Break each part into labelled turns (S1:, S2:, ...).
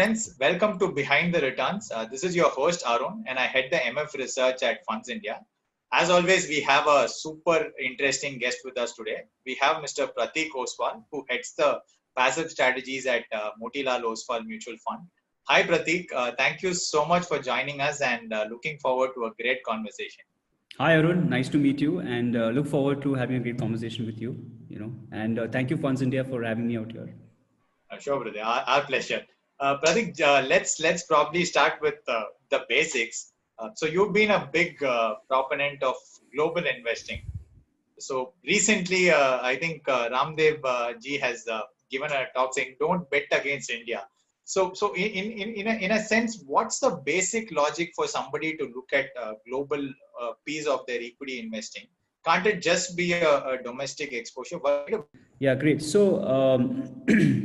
S1: friends, welcome to Behind the Returns. This is your host Arun, and I head the MF research at Funds India. As always, we have a super interesting guest with us today. We have Mr. Pratik Oswal, who heads the passive strategies at Motilal Oswal Mutual Fund. Hi, Pratik. Thank you so much for joining us, and looking forward to a great conversation.
S2: Hi Arun, nice to meet you, and look forward to having a great conversation with you. And thank you Funds India for having me out here.
S1: Sure, brother. Our pleasure. Pratik, let's probably start with the basics. So you've been a big proponent of global investing. So recently, I think Ramdev ji has given a talk saying, "Don't bet against India." So in a sense, what's the basic logic for somebody to look at global piece of their equity investing? Can't it just be a domestic exposure?
S2: Yeah, great. So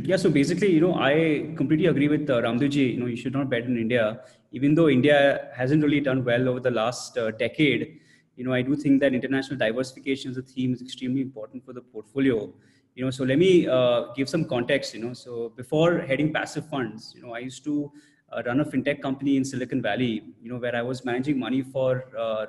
S2: yeah, so basically, I completely agree with Ramdev ji. You should not bet in India, even though India hasn't really done well over the last decade. I do think that international diversification as a theme is extremely important for the portfolio. So let me give some context. So before heading passive funds, I used to run a fintech company in Silicon Valley. Where I was managing money for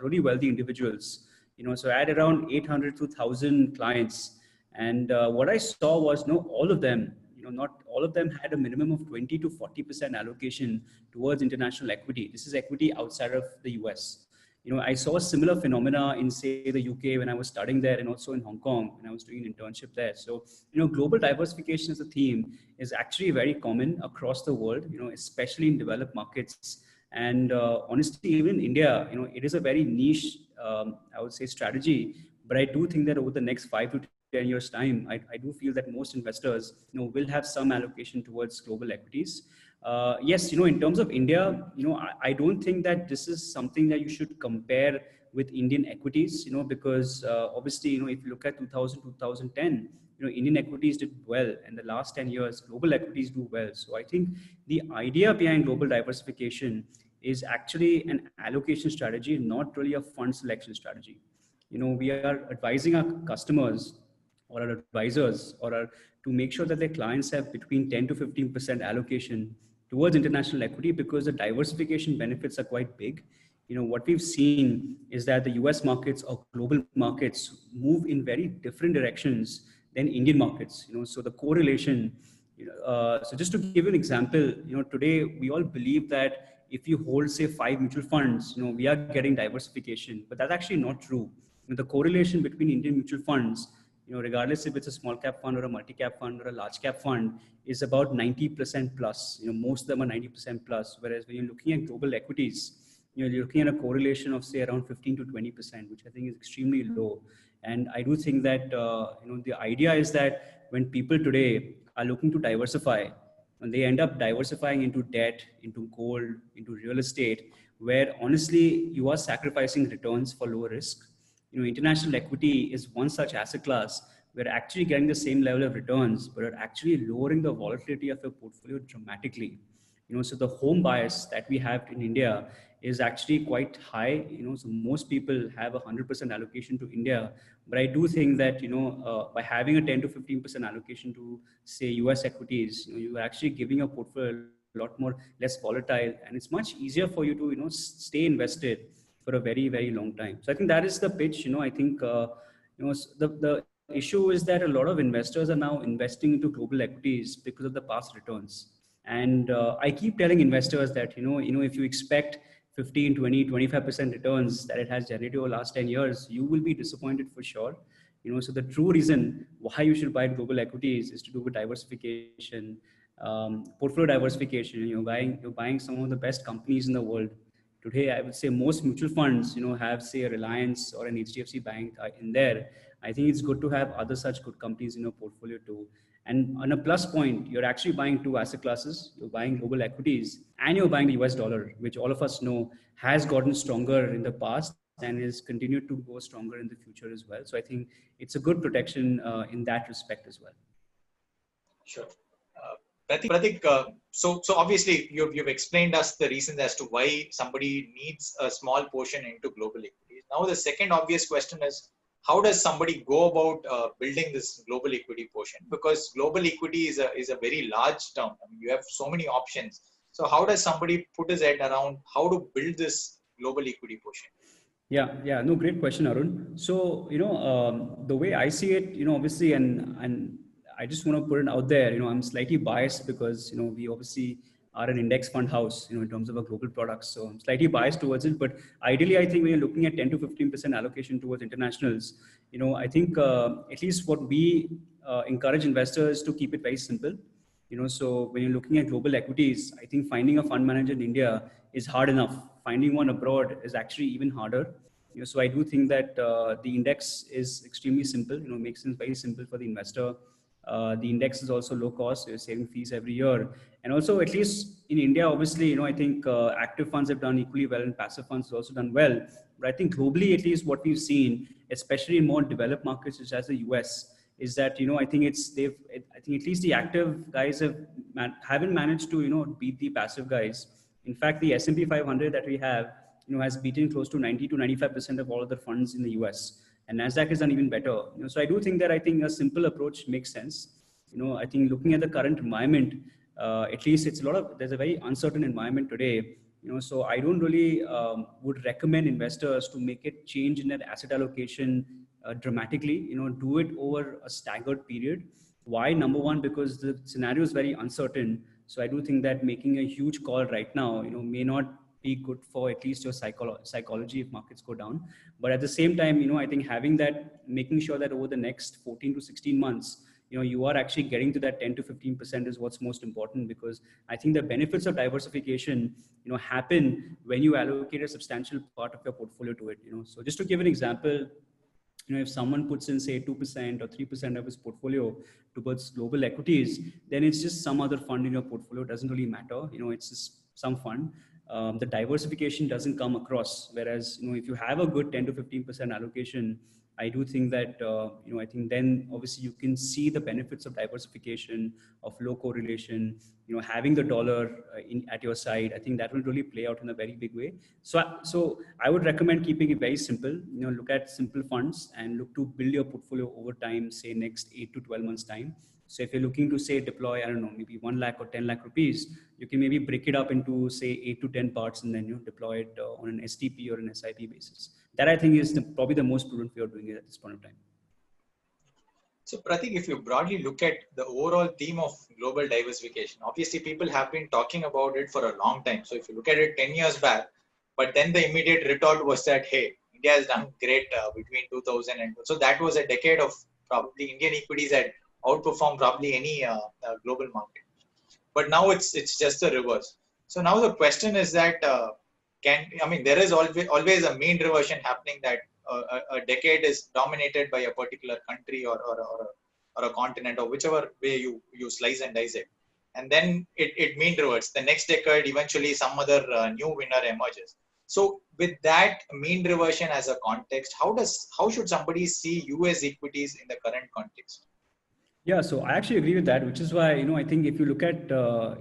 S2: really wealthy individuals. So I had around 800 to 1,000 clients. And what I saw was, all of them, not all of them had a minimum of 20 to 40% allocation towards international equity. This is equity outside of the US. I saw a similar phenomena in, say, the UK when I was studying there, and also in Hong Kong when I was doing an internship there. So, global diversification as a theme is actually very common across the world, especially in developed markets. And honestly, even in India, it is a very niche, I would say, strategy. But I do think that over the next 5 to 10 years time, I do feel that most investors, will have some allocation towards global equities. Yes, in terms of India, I don't think that this is something that you should compare with Indian equities, because obviously, if you look at 2000, 2010, Indian equities did well, and the last 10 years, global equities do well. So I think the idea behind global diversification is actually an allocation strategy, not really a fund selection strategy. We are advising our customers or our advisors to make sure that their clients have between 10 to 15% allocation towards international equity, because the diversification benefits are quite big. What we've seen is that the US markets or global markets move in very different directions than Indian markets. So the correlation, so just to give an example, today we all believe that if you hold, say, 5 mutual funds, we are getting diversification, but that's actually not true. The correlation between Indian mutual funds, regardless if it's a small cap fund or a multi-cap fund or a large cap fund, is about 90% plus. Most of them are 90% plus. Whereas when you're looking at global equities, you're looking at a correlation of, say, around 15 to 20%, which I think is extremely low. And I do think that, the idea is that when people today are looking to diversify, and they end up diversifying into debt, into gold, into real estate, where honestly you are sacrificing returns for lower risk. International equity is one such asset class. We're actually getting the same level of returns, but are actually lowering the volatility of your portfolio dramatically. So the home bias that we have in India is actually quite high. So most people have 100% allocation to India, but I do think that, by having a 10 to 15% allocation to, say, US equities, you're actually giving a portfolio a lot more less volatile, and it's much easier for you to, stay invested for a very, very long time. So I think that is the pitch. I think, the issue is that a lot of investors are now investing into global equities because of the past returns. And I keep telling investors that, if you expect 15, 20, 25% returns that it has generated over the last 10 years, you will be disappointed for sure. So the true reason why you should buy global equities is to do with diversification, portfolio diversification. You're buying some of the best companies in the world. Today, I would say most mutual funds, have, say, a Reliance or an HDFC Bank in there. I think it's good to have other such good companies in your portfolio too. And on a plus point, you're actually buying two asset classes. You're buying global equities and you're buying the US dollar, which all of us know has gotten stronger in the past and is continued to go stronger in the future as well. So I think it's a good protection in that respect as well.
S1: Sure. Pratik, so obviously you've explained us the reasons as to why somebody needs a small portion into global equities. Now the second obvious question is, how does somebody go about building this global equity portion? Because global equity is a very large term. I mean, you have so many options. So how does somebody put his head around how to build this global equity portion?
S2: Yeah, no, great question, Arun. So, the way I see it, obviously, and I just want to put it out there, I'm slightly biased because, we obviously are an index fund house, in terms of our global products. So I'm slightly biased towards it, but ideally, I think when you're looking at 10 to 15% allocation towards internationals, I think at least what we encourage investors to keep it very simple. So when you're looking at global equities, I think finding a fund manager in India is hard enough. Finding one abroad is actually even harder. So I do think that the index is extremely simple. Makes it very simple for the investor. The index is also low cost. You're saving fees every year, and also at least in India, obviously, I think active funds have done equally well, and passive funds have also done well. But I think globally, at least what we've seen, especially in more developed markets such as the US, is that I think I think at least the active guys haven't managed to beat the passive guys. In fact, the S&P 500 that we have has beaten close to 90 to 95% of all other funds in the US, and Nasdaq has done even better. So I do think that I think a simple approach makes sense. I think looking at the current environment, at least there's a very uncertain environment today. So I don't really would recommend investors to make it change in their asset allocation dramatically. Do it over a staggered period. Why? Number one, because the scenario is very uncertain. So I do think that making a huge call right now, may not be good for at least your psychology if markets go down. But at the same time, I think making sure that over the next 14 to 16 months, you are actually getting to that 10 to 15% is what's most important, because I think the benefits of diversification, happen when you allocate a substantial part of your portfolio to it. So just to give an example, if someone puts in say 2% or 3% of his portfolio towards global equities, then it's just some other fund in your portfolio. It doesn't really matter. It's just some fund. The diversification doesn't come across. Whereas, if you have a good 10 to 15% allocation, I do think that, I think then obviously you can see the benefits of diversification, of low correlation, having the dollar at your side. I think that will really play out in a very big way. So I would recommend keeping it very simple. Look at simple funds and look to build your portfolio over time, say next 8 to 12 months time. So if you're looking to say deploy, I don't know, maybe 1 lakh or 10 lakh rupees, you can maybe break it up into say 8 to 10 parts and then deploy it on an STP or an SIP basis. That I think is probably the most prudent way of doing it at this point of time.
S1: So Pratik, if you broadly look at the overall theme of global diversification, obviously people have been talking about it for a long time. So if you look at it 10 years back, but then the immediate retort was that, hey, India has done great between 2000 and so that was a decade of probably Indian equities had outperformed probably any global market. But now it's just the reverse. So now the question is that there is always a mean reversion happening, that a decade is dominated by a particular country or a continent, or whichever way you slice and dice it, and then it mean reverts. The next decade, eventually some other new winner emerges. So with that mean reversion as a context, how should somebody see US equities in the current context?
S2: Yeah, so I actually agree with that, which is why, I think if you look at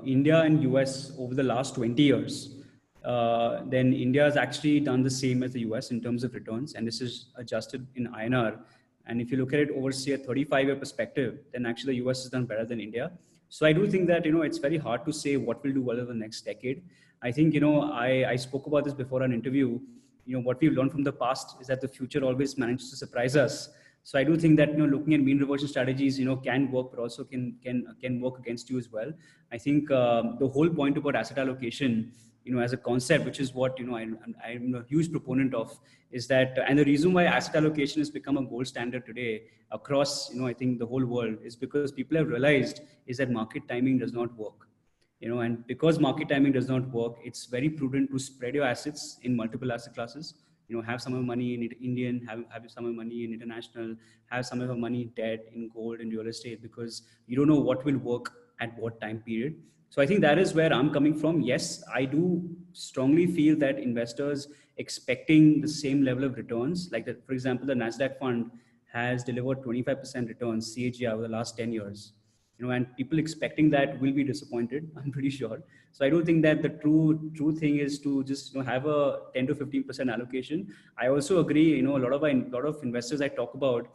S2: India and US over the last 20 years, then India has actually done the same as the US in terms of returns, and this is adjusted in INR. And if you look at it over, say, a 35-year perspective, then actually the US has done better than India. So I do think that, it's very hard to say what will do well over the next decade. I think, I spoke about this before an interview. What we've learned from the past is that the future always manages to surprise us. So I do think that looking at mean reversion strategies can work, but also can work against you as well. I think the whole point about asset allocation, as a concept, which is what I'm a huge proponent of, is that, and the reason why asset allocation has become a gold standard today across I think the whole world, is because people have realized is that market timing does not work. And because market timing does not work, it's very prudent to spread your assets in multiple asset classes. Have some of money in Indian, have some of money in international, have some of your money in debt, in gold, in real estate, because you don't know what will work at what time period. So I think that is where I'm coming from. Yes, I do strongly feel that investors expecting the same level of returns, like that, for example, the Nasdaq fund has delivered 25% returns CAGR over the last 10 years. And people expecting that will be disappointed, I'm pretty sure. So I do think that the true thing is to just have a 10 to 15% allocation. I also agree, a lot of investors I talk about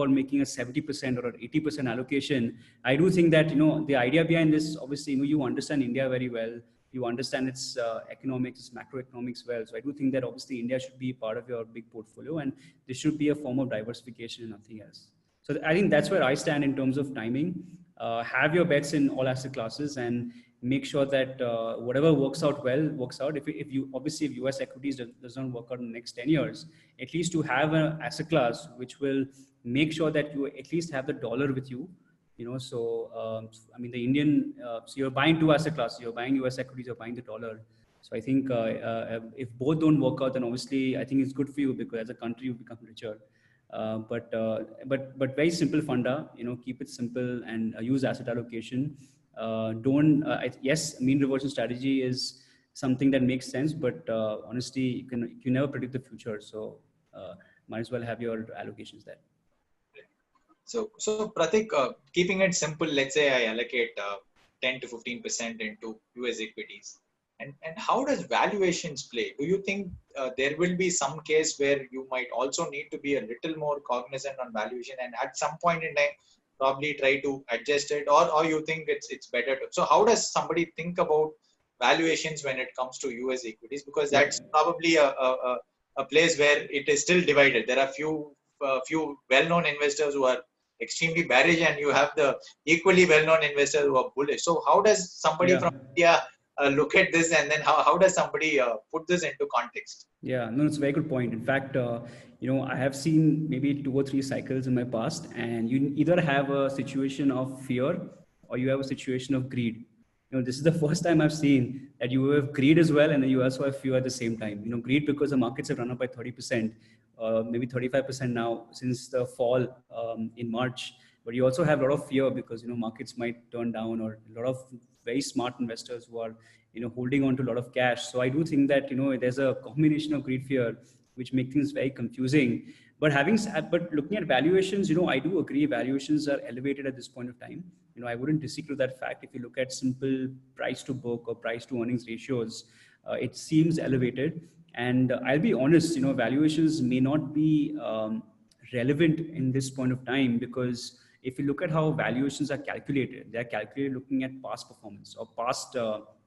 S2: making a 70% or an 80% allocation. I do think that the idea behind this, obviously, you understand India very well. you understand its economics, its macroeconomics well. So I do think that obviously India should be part of your big portfolio, and this should be a form of diversification and nothing else. So I think that's where I stand in terms of timing. Have your bets in all asset classes and make sure that whatever works out well works out. If you obviously if US equities does not work out in the next 10 years, at least to have an asset class which will make sure that you at least have the dollar with you. So I mean the Indian, so you're buying two asset classes, you're buying US equities, you're buying the dollar. So I think if both don't work out, then obviously I think it's good for you because as a country you become richer. But very simple funda, keep it simple and use asset allocation. Don't yes, mean reversion strategy is something that makes sense, but honestly you never predict the future, so might as well have your allocations there.
S1: So Pratik, keeping it simple, let's say I allocate 10 to 15% into US equities. And how does valuations play? Do you think there will be some case where you might also need to be a little more cognizant on valuation and at some point in time probably try to adjust it, or you think it's better to? So how does somebody think about valuations when it comes to US equities? Because that's probably a place where it is still divided. There are few well-known investors who are extremely bearish, and you have the equally well-known investors who are bullish. So how does somebody from India look at this, and then how does somebody put this into context?
S2: Yeah, no, it's a very good point. In fact, I have seen maybe 2 or 3 cycles in my past, and you either have a situation of fear or you have a situation of greed. This is the first time I've seen that you have greed as well, and then you also have fear at the same time. Greed because the markets have run up by 30%, maybe 35% now since the fall in March. But you also have a lot of fear because markets might turn down, or a lot of very smart investors who are holding on to a lot of cash. So I do think that there's a combination of greed, fear, which make things very confusing. But looking at valuations, I do agree valuations are elevated at this point of time. I wouldn't disagree with that fact. If you look at simple price to book or price to earnings ratios, it seems elevated. And I'll be honest, valuations may not be relevant in this point of time, because if you look at how valuations are calculated, they're calculated looking at past performance or past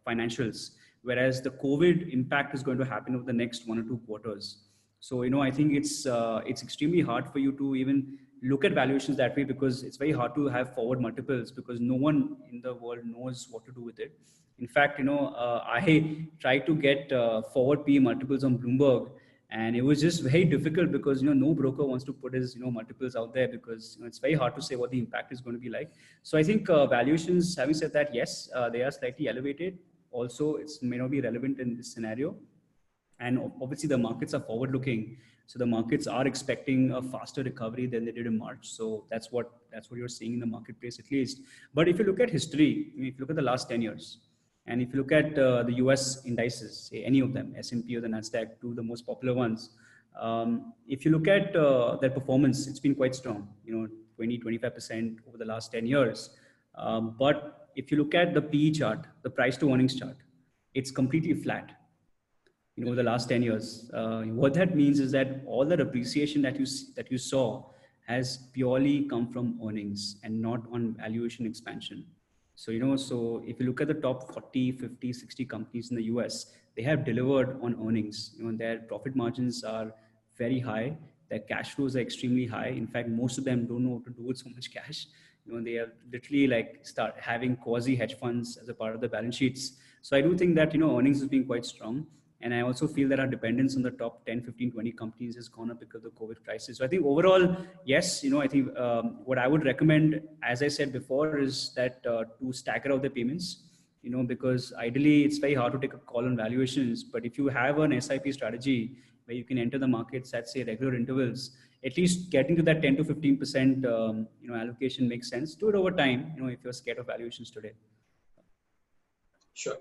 S2: financials, whereas the COVID impact is going to happen over the next 1 or 2 quarters. So, I think it's extremely hard for you to even look at valuations that way, because it's very hard to have forward multiples, because no one in the world knows what to do with it. In fact, I tried to get forward PE multiples on Bloomberg, and it was just very difficult because no broker wants to put his multiples out there, because it's very hard to say what the impact is going to be like. So I think valuations, having said that, yes, they are slightly elevated. Also, it may not be relevant in this scenario. And obviously the markets are forward looking. So the markets are expecting a faster recovery than they did in March. So that's what you're seeing in the marketplace at least. But if you look at history, if you look at the last 10 years, and if you look at the US indices, say any of them, S&P or the NASDAQ, two of the most popular ones, if you look at their performance, it's been quite strong, 20, 25% over the last 10 years. But if you look at the PE chart, the price to earnings chart, it's completely flat. Over the last 10 years. What that means is that all that appreciation that you saw has purely come from earnings and not on valuation expansion. So, so if you look at the top 40, 50, 60 companies in the US, they have delivered on earnings. Their profit margins are very high. Their cash flows are extremely high. In fact, most of them don't know what to do with so much cash. They are literally start having quasi hedge funds as a part of the balance sheets. So I do think that, earnings has been quite strong. And I also feel that our dependence on the top 10, 15, 20 companies has gone up because of the COVID crisis. So I think overall, yes, I think what I would recommend, as I said before, is that to stagger out the payments, because ideally it's very hard to take a call on valuations. But if you have an SIP strategy where you can enter the markets at, say, regular intervals, at least getting to that 10 to 15%, allocation makes sense. Do it over time, if you're scared of valuations today.
S1: Sure.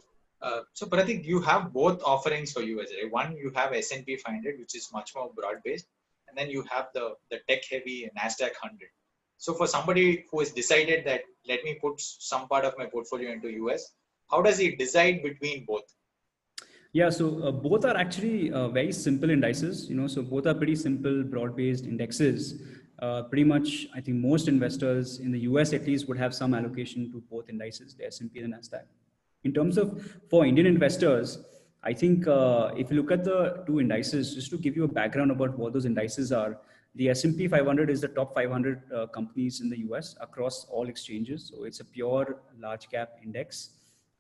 S1: So Pratik, you have both offerings for US, right? One, you have S&P 500, which is much more broad-based, and then you have the tech-heavy NASDAQ 100. So for somebody who has decided that let me put some part of my portfolio into US, how does he decide between both?
S2: Yeah, so both are actually very simple indices. So both are pretty simple, broad-based indexes. Pretty much, I think most investors in the US at least would have some allocation to both indices, the S&P and the NASDAQ. In terms of for Indian investors, I think if you look at the two indices, just to give you a background about what those indices are, the S&P 500 is the top 500 companies in the US across all exchanges. So it's a pure large cap index.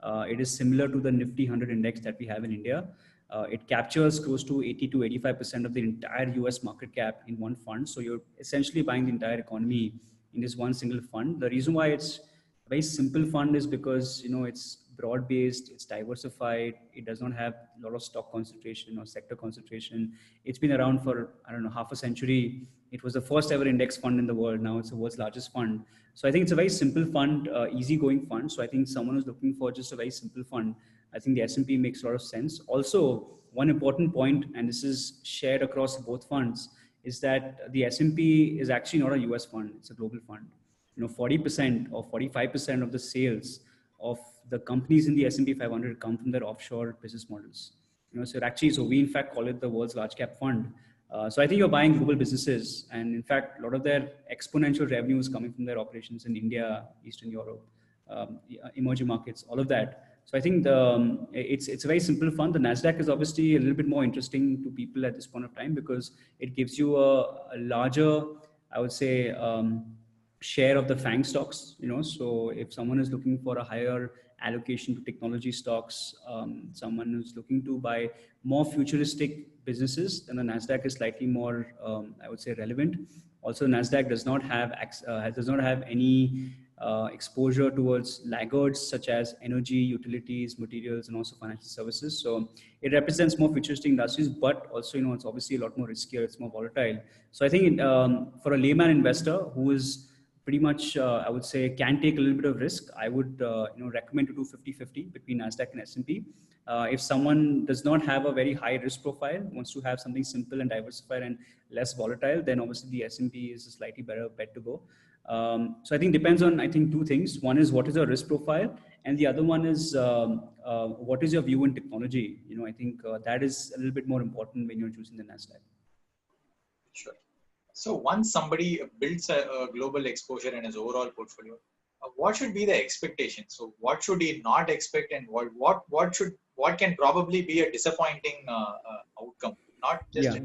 S2: It is similar to the Nifty 100 index that we have in India. It captures close to 80 to 85% of the entire US market cap in one fund. So you're essentially buying the entire economy in this one single fund. The reason why it's a very simple fund is because it's broad based, it's diversified, it does not have a lot of stock concentration or sector concentration. It's been around for, I don't know, half a century. It was the first ever index fund in the world. Now it's the world's largest fund. So I think it's a very simple fund, easy going fund. So I think someone who's looking for just a very simple fund, I think the S&P makes a lot of sense. Also, one important point, and this is shared across both funds, is that the S&P is actually not a US fund, it's a global fund. 40% or 45% of the sales of the companies in the S&P 500 come from their offshore business models. So we in fact call it the world's large cap fund. So I think you're buying global businesses, and in fact, a lot of their exponential revenue is coming from their operations in India, Eastern Europe, emerging markets, all of that. So I think it's a very simple fund. The Nasdaq is obviously a little bit more interesting to people at this point of time because it gives you a larger, I would say, share of the FANG stocks. So if someone is looking for a higher allocation to technology stocks, someone who's looking to buy more futuristic businesses, then the Nasdaq is slightly more, I would say, relevant. Also, Nasdaq does not have any exposure towards laggards such as energy, utilities, materials, and also financial services. So it represents more futuristic industries, but also, it's obviously a lot more riskier, it's more volatile. So I think for a layman investor who is pretty much, I would say, can take a little bit of risk, I would recommend to do 50-50 between Nasdaq and S&P. If someone does not have a very high risk profile, wants to have something simple and diversified and less volatile, then obviously the S&P is a slightly better bet to go. So I think depends on, two things. One is what is your risk profile, and the other one is what is your view in technology. I think that is a little bit more important when you're choosing the Nasdaq.
S1: Sure. So once somebody builds a global exposure in his overall portfolio, what should be the expectation? So what should he not expect, and what can probably be a disappointing outcome? Not just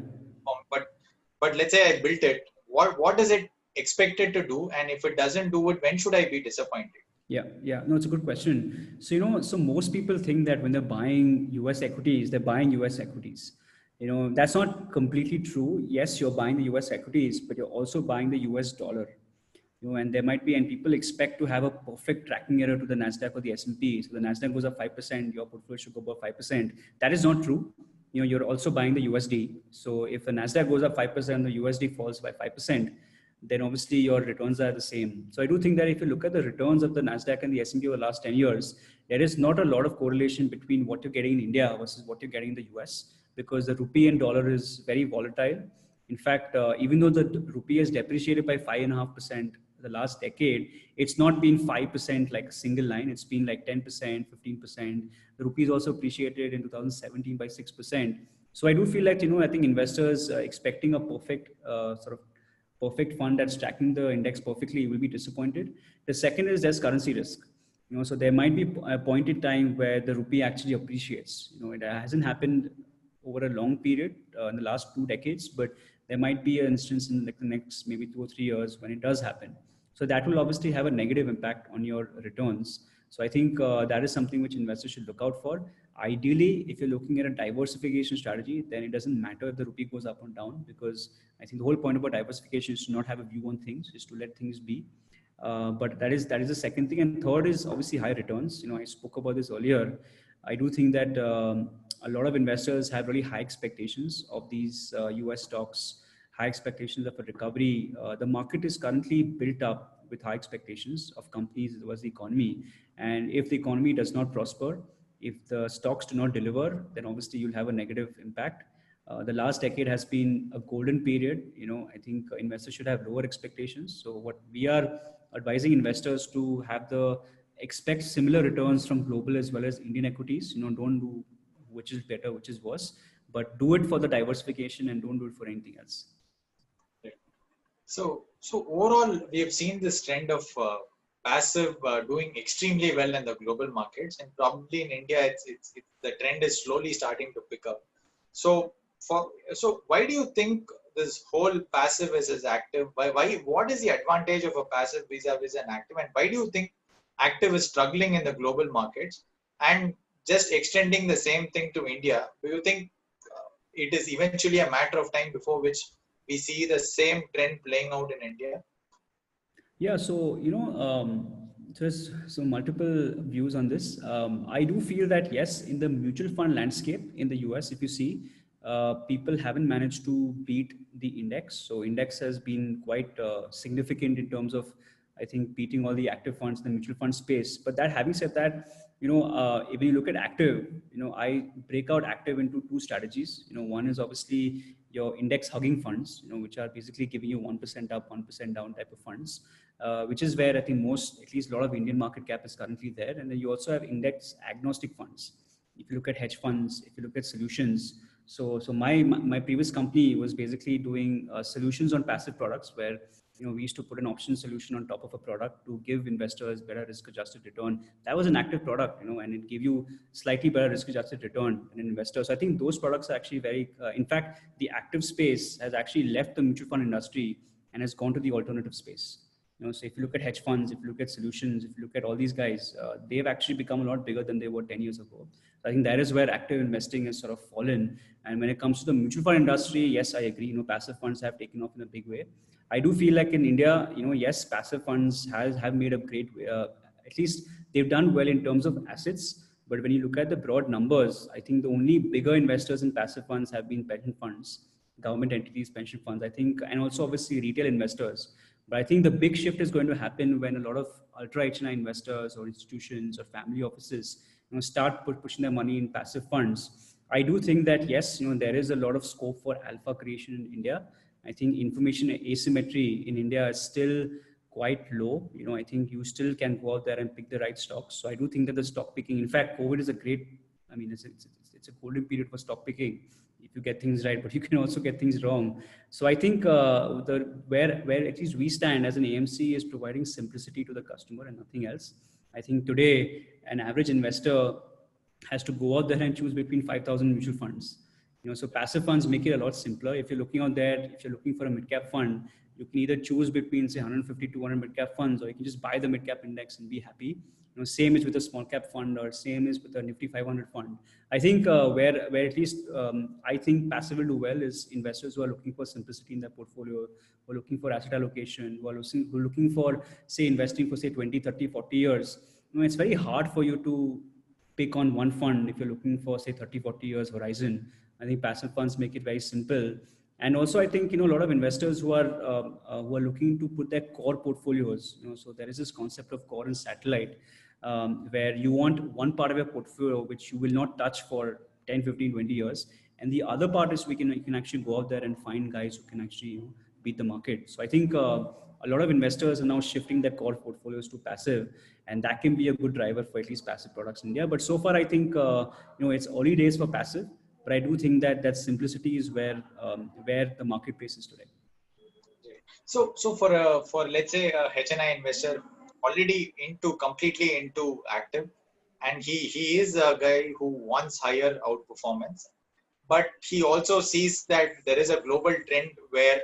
S1: but let's say I built it. What does it expected to do, and if it doesn't do it, when should I be disappointed?
S2: Yeah, no, it's a good question. So so most people think that when they're buying US equities, they're buying US equities. That's not completely true. Yes, you're buying the US equities, but you're also buying the US dollar. And there might be, and people expect to have a perfect tracking error to the Nasdaq or the S&P. So the Nasdaq goes up 5%, your portfolio should go up 5%. That is not true. You're also buying the USD. So if the Nasdaq goes up 5%, the USD falls by 5%, then obviously your returns are the same. So I do think that if you look at the returns of the Nasdaq and the S&P over the last 10 years, there is not a lot of correlation between what you're getting in India versus what you're getting in the US, because the rupee and dollar is very volatile. In fact, even though the rupee has depreciated by 5.5% the last decade, it's not been 5% like a single line. It's been like 10%, 15%. The rupee is also appreciated in 2017 by 6%. So I do feel like, I think investors expecting a perfect perfect fund that's tracking the index perfectly will be disappointed. The second is there's currency risk. So there might be a point in time where the rupee actually appreciates. It hasn't happened over a long period in the last 2 decades, but there might be an instance in like the next maybe 2 or 3 years when it does happen. So that will obviously have a negative impact on your returns. So I think that is something which investors should look out for. Ideally, if you're looking at a diversification strategy, then it doesn't matter if the rupee goes up or down, because I think the whole point about diversification is to not have a view on things, is to let things be. But that is the second thing. And third is obviously high returns. I spoke about this earlier. I do think that a lot of investors have really high expectations of these US stocks, high expectations of a recovery. The market is currently built up with high expectations of companies as well as the economy. And if the economy does not prosper, if the stocks do not deliver, then obviously you'll have a negative impact. The last decade has been a golden period. I think investors should have lower expectations. So what we are advising investors to have expect similar returns from global as well as Indian equities. Don't do which is better, which is worse, but do it for the diversification and don't do it for anything else.
S1: So overall, we have seen this trend of passive doing extremely well in the global markets, and probably in India, it's the trend is slowly starting to pick up. So for so why do you think this whole passive versus active? Why what is the advantage of a passive vis-a-vis an active, and why do you think active is struggling in the global markets? And just extending the same thing to India, do you think it is eventually a matter of time before which we see the same trend playing out in India?
S2: Yeah, so there's so multiple views on this. I do feel that yes, in the mutual fund landscape in the US, if you see, people haven't managed to beat the index. So index has been quite significant in terms of, I think, beating all the active funds in the mutual fund space. But that having said that, if you look at active, I break out active into two strategies. One is obviously your index hugging funds, which are basically giving you 1% up, 1% down type of funds, which is where I think most, at least a lot of Indian market cap is currently there. And then you also have index agnostic funds. If you look at hedge funds, if you look at solutions, so my previous company was basically doing solutions on passive products where we used to put an option solution on top of a product to give investors better risk adjusted return. That was an active product, and it gave you slightly better risk adjusted return than an investor. So I think those products are actually very, in fact, the active space has actually left the mutual fund industry and has gone to the alternative space. So if you look at hedge funds, if you look at solutions, if you look at all these guys, they've actually become a lot bigger than they were 10 years ago. So I think that is where active investing has sort of fallen. And when it comes to the mutual fund industry, yes, I agree. Passive funds have taken off in a big way. I do feel like in India, yes, passive funds have made a great, at least they've done well in terms of assets. But when you look at the broad numbers, I think the only bigger investors in passive funds have been pension funds, government entities, pension funds, I think, and also obviously retail investors. But I think the big shift is going to happen when a lot of ultra HNI investors or institutions or family offices, start pushing their money in passive funds. I do think that yes, there is a lot of scope for alpha creation in India. I think information asymmetry in India is still quite low. I think you still can go out there and pick the right stocks. So I do think that the stock picking, in fact, COVID is a great, I mean, it's a golden period for stock picking if you get things right, but you can also get things wrong. So I think where at least we stand as an AMC is providing simplicity to the customer and nothing else. I think today an average investor has to go out there and choose between 5,000 mutual funds. So passive funds make it a lot simpler. If you're looking out there, if you're looking for a mid-cap fund, you can either choose between say 150, 200 mid-cap funds, or you can just buy the mid-cap index and be happy. Same is with a small cap fund, or same is with a Nifty 500 fund. I think where at least I think passive will do well is investors who are looking for simplicity in their portfolio, who are looking for asset allocation, who are looking for say investing for say 20, 30, 40 years. It's very hard for you to pick on one fund if you're looking for say 30, 40 years horizon. I think passive funds make it very simple. And also, I think a lot of investors who are looking to put their core portfolios. So there is this concept of core and satellite, where you want one part of your portfolio which you will not touch for 10, 15, 20 years, and the other part is you can actually go out there and find guys who can actually beat the market. So I think a lot of investors are now shifting their core portfolios to passive, and that can be a good driver for at least passive products in India. But so far, I think it's early days for passive. But I do think that simplicity is where the marketplace is today.
S1: So for let's say a HNI investor already completely into active, and he is a guy who wants higher outperformance, but he also sees that there is a global trend where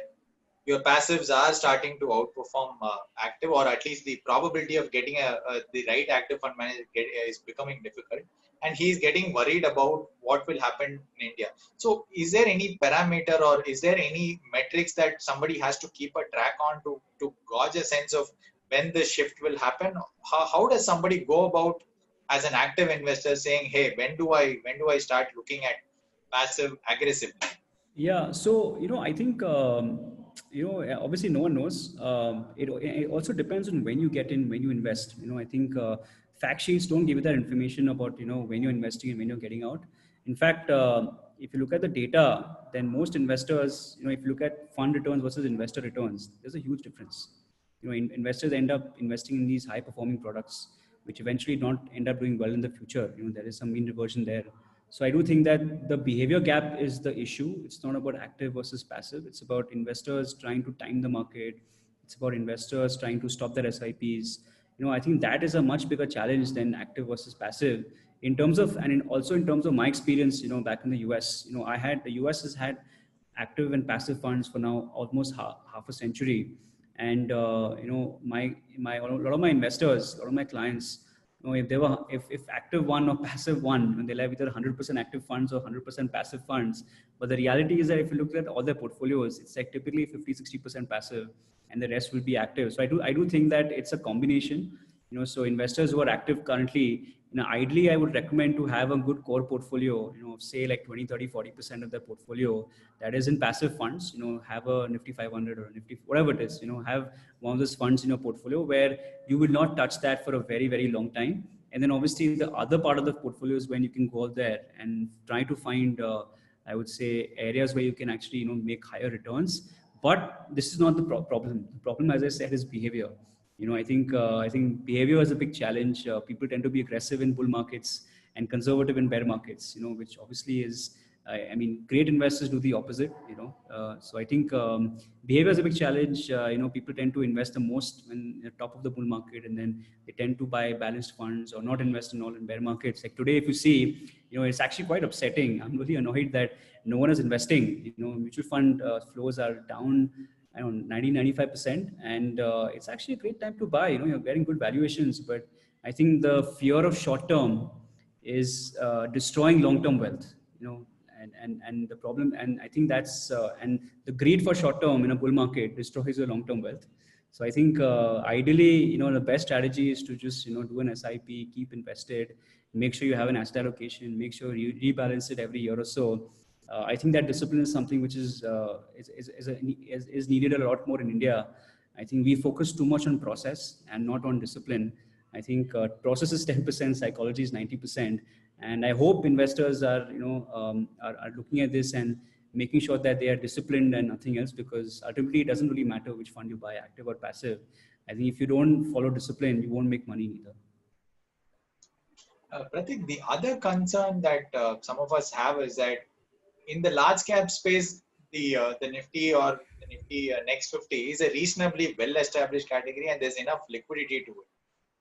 S1: your passives are starting to outperform active, or at least the probability of getting the right active fund manager is becoming difficult, and he's getting worried about what will happen in India. So is there any parameter or is there any metrics that somebody has to keep a track on to gauge a sense of when the shift will happen? How does somebody go about as an active investor saying, hey, when do I start looking at passive aggressively?
S2: Yeah, so I think obviously no one knows. It also depends on when you get in, when you invest. I think fact sheets don't give you that information about when you're investing and when you're getting out. In fact, if you look at the data, then most investors, if you look at fund returns versus investor returns, there's a huge difference. Investors end up investing in these high performing products, which eventually not end up doing well in the future. There is some mean reversion there. So I do think that the behavior gap is the issue. It's not about active versus passive. It's about investors trying to time the market. It's about investors trying to stop their SIPs. I think that is a much bigger challenge than active versus passive in terms of, also in terms of my experience, back in the US. The US has had active and passive funds for now almost half a century. And, a lot of my investors, a lot of my clients, if active one or passive one, when they'll have either 100% active funds or 100% passive funds. But the reality is that if you look at all their portfolios, it's like typically 50-60% passive and the rest will be active. So I do think that it's a combination. So investors who are active currently, ideally I would recommend to have a good core portfolio, say like 20, 30, 40% of their portfolio that is in passive funds. Have a Nifty 500 or Nifty, whatever it is, have one of those funds in your portfolio where you will not touch that for a very, very long time. And then obviously the other part of the portfolio is when you can go out there and try to find, I would say, areas where you can actually, make higher returns. But this is not the problem. The problem, as I said, is behavior. I think behavior is a big challenge. People tend to be aggressive in bull markets and conservative in bear markets, which obviously is, great investors do the opposite, so I think behavior is a big challenge. People tend to invest the most when at the top of the bull market, and then they tend to buy balanced funds or not invest in all in bear markets. Like today, if you see, it's actually quite upsetting. I'm really annoyed that no one is investing. Mutual fund flows are down, 90-95%, and it's actually a great time to buy. You're getting good valuations, but I think the fear of short term is destroying long term wealth. And the problem, and I think that's and the greed for short term in a bull market destroys your long term wealth. So I think ideally, the best strategy is to just do an SIP, keep invested, make sure you have an asset allocation, make sure you rebalance it every year or so. I think that discipline is something which is needed a lot more in India. I think we focus too much on process and not on discipline. I think process is 10%, psychology is 90%, and I hope investors are are looking at this and making sure that they are disciplined and nothing else, because ultimately it doesn't really matter which fund you buy, active or passive. I think if you don't follow discipline, you won't make money neither.
S1: Pratik, the other concern that some of us have is that in the large cap space, the Nifty or the Nifty Next 50 is a reasonably well established category, and there's enough liquidity to it.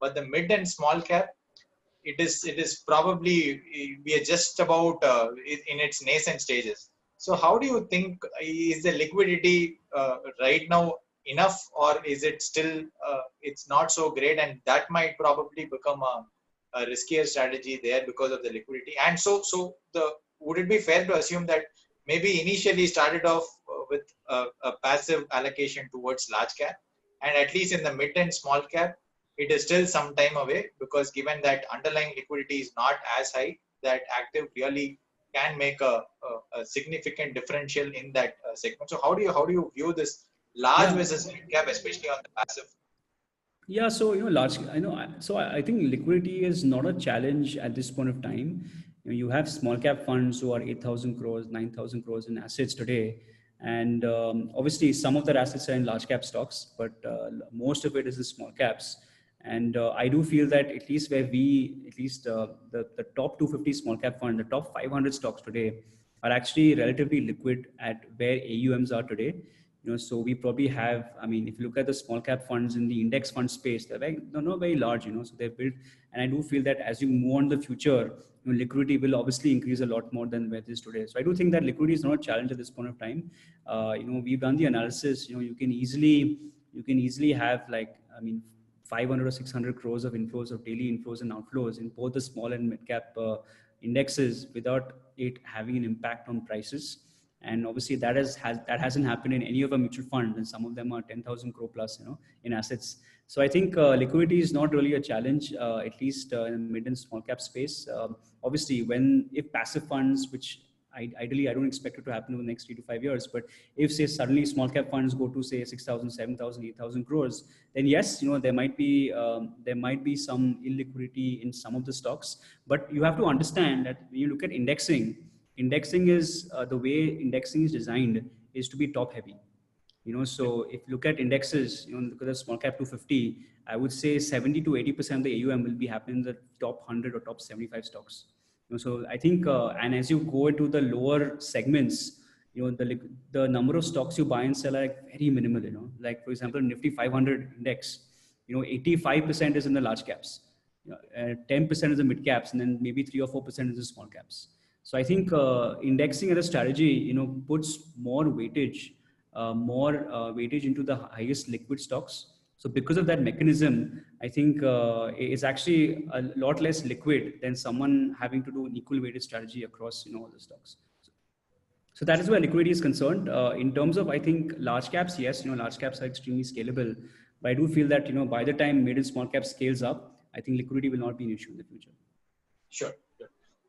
S1: But the mid and small cap, it is probably, we are just about in its nascent stages. So how do you think, is the liquidity right now enough, or is it still it's not so great, and that might probably become a riskier strategy there because of the liquidity? And so would it be fair to assume that maybe initially started off with a passive allocation towards large cap, and at least in the mid and small cap, it is still some time away, because given that underlying liquidity is not as high, that active really can make a significant differential in that segment. So how do you view this large versus mid cap, especially on the passive?
S2: Yeah, so large. I think liquidity is not a challenge at this point of time. You have small cap funds who are 8,000 crores, 9,000 crores in assets today, and obviously some of their assets are in large cap stocks, but most of it is in small caps. And I do feel that at least the top 250 small cap fund, the top 500 stocks today are actually relatively liquid at where AUMs are today. So we probably have, if you look at the small cap funds in the index fund space, they're not very large, so they're built. And I do feel that as you move on in the future, liquidity will obviously increase a lot more than where it is today. So I do think that liquidity is not a challenge at this point of time. We've done the analysis. You can easily have 500 or 600 crores of inflows, of daily inflows and outflows in both the small and mid cap indexes without it having an impact on prices. And obviously that hasn't happened in any of our mutual funds, and some of them are 10,000 crore plus, in assets. So I think liquidity is not really a challenge, at least in the mid and small cap space. Obviously, if passive funds, which ideally I don't expect it to happen in the next 3 to 5 years, but if say suddenly small cap funds go to say 6,000, 7,000, 8,000 crores, then yes, there might be some illiquidity in some of the stocks. But you have to understand that when you look at indexing is the way indexing is designed is to be top heavy. So if you look at indexes, look at the small cap 250, I would say 70 to 80% of the AUM will be happening in the top 100 or top 75 stocks. So I think, and as you go into the lower segments, the number of stocks you buy and sell are very minimal. Like for example, Nifty 500 index, 85% is in the large caps, 10% is the mid caps, and then maybe 3 or 4% is the small caps. So I think indexing as a strategy, puts more weightage into the highest liquid stocks. So because of that mechanism, I think it's actually a lot less liquid than someone having to do an equal weighted strategy across all the stocks. So that is where liquidity is concerned. In terms of, I think, large caps, yes, large caps are extremely scalable. But I do feel that by the time mid and small cap scales up, I think liquidity will not be an issue in the future.
S1: Sure.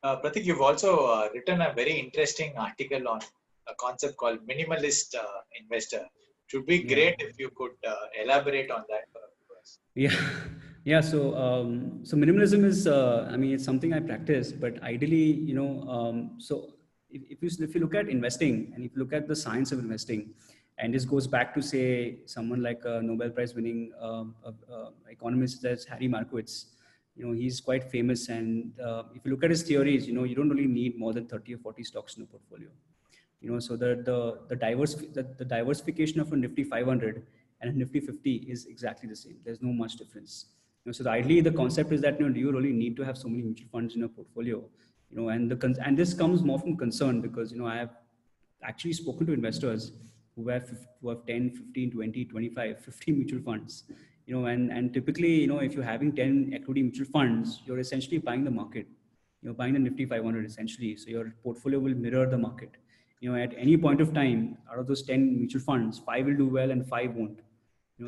S1: Pratik, you've also written a very interesting article on a concept called minimalist investor. It would be great if you could elaborate on that for us.
S2: Yeah. So minimalism is, it's something I practice, but ideally, so if you look at investing and if you look at the science of investing, and this goes back to say someone like a Nobel Prize winning economist, that's Harry Markowitz. He's quite famous, and if you look at his theories, you don't really need more than 30 or 40 stocks in a portfolio. So the diversification of a Nifty 500 and a Nifty 50 is exactly the same. There's no much difference. So ideally, the concept is that do you really need to have so many mutual funds in a portfolio? And this comes more from concern because I have actually spoken to investors who have 10, 15, 20, 25, 50 mutual funds. And typically, if you're having 10 equity mutual funds, you're essentially buying the market. You're buying the Nifty 500 essentially. So your portfolio will mirror the market. At any point of time, out of those 10 mutual funds, 5 will do well and 5 won't.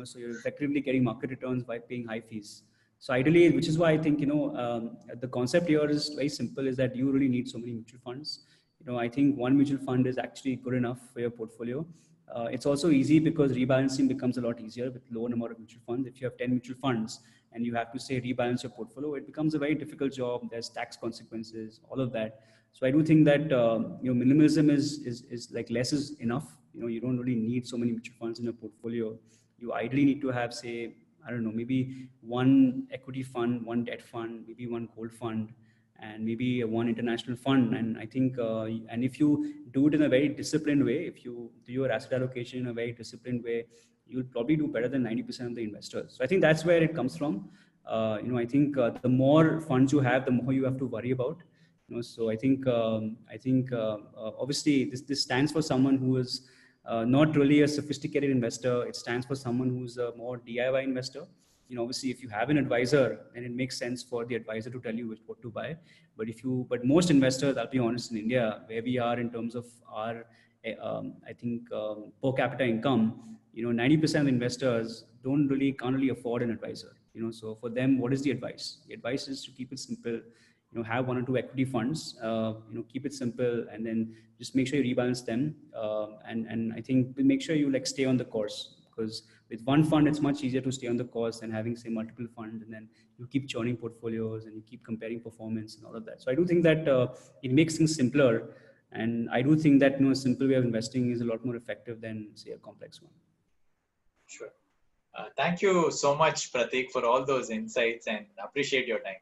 S2: So you're effectively getting market returns by paying high fees. So ideally, which is why I think, the concept here is very simple, is that you really need so many mutual funds. I think one mutual fund is actually good enough for your portfolio. It's also easy because rebalancing becomes a lot easier with low number of mutual funds. If you have 10 mutual funds and you have to say rebalance your portfolio, it becomes a very difficult job. There's tax consequences, all of that. So I do think that minimalism is like less is enough. You don't really need so many mutual funds in a portfolio. You ideally need to have, say, I don't know, maybe one equity fund, one debt fund, maybe one gold fund, and maybe one international fund. And I think, and if you do it in a very disciplined way, if you do your asset allocation in a very disciplined way, you'll probably do better than 90% of the investors. So I think that's where it comes from. I think the more funds you have, the more you have to worry about. So I think obviously this stands for someone who is not really a sophisticated investor. It stands for someone who's a more DIY investor. Obviously, if you have an advisor, then it makes sense for the advisor to tell you what to buy. But most investors, I'll be honest, in India, where we are in terms of our, per capita income, 90% of investors can't really afford an advisor. So for them, what is the advice? The advice is to keep it simple. Have 1 or 2 equity funds, keep it simple, and then just make sure you rebalance them. And I think make sure you stay on the course, because with one fund, it's much easier to stay on the course than having, say, multiple funds, and then you keep churning portfolios and you keep comparing performance and all of that. So I do think that it makes things simpler. And I do think that a simple way of investing is a lot more effective than, say, a complex one.
S1: Sure. Thank you so much, Pratik, for all those insights, and appreciate your time.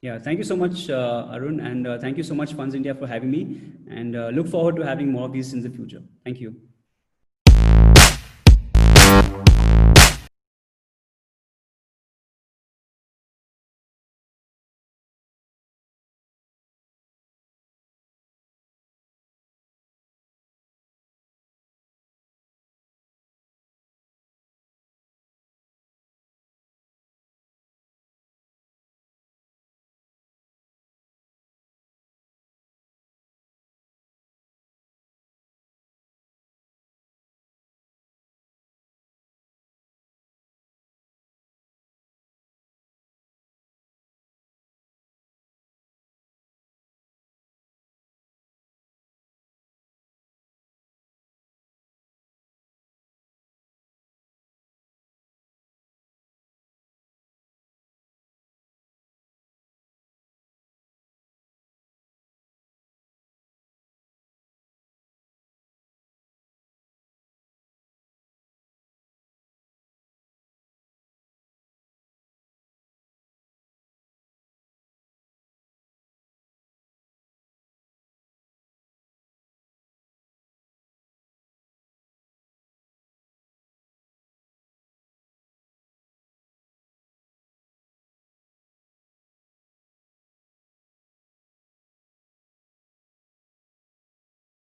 S2: Yeah, thank you so much, Arun, and thank you so much, Funds India, for having me, and look forward to having more of these in the future. Thank you.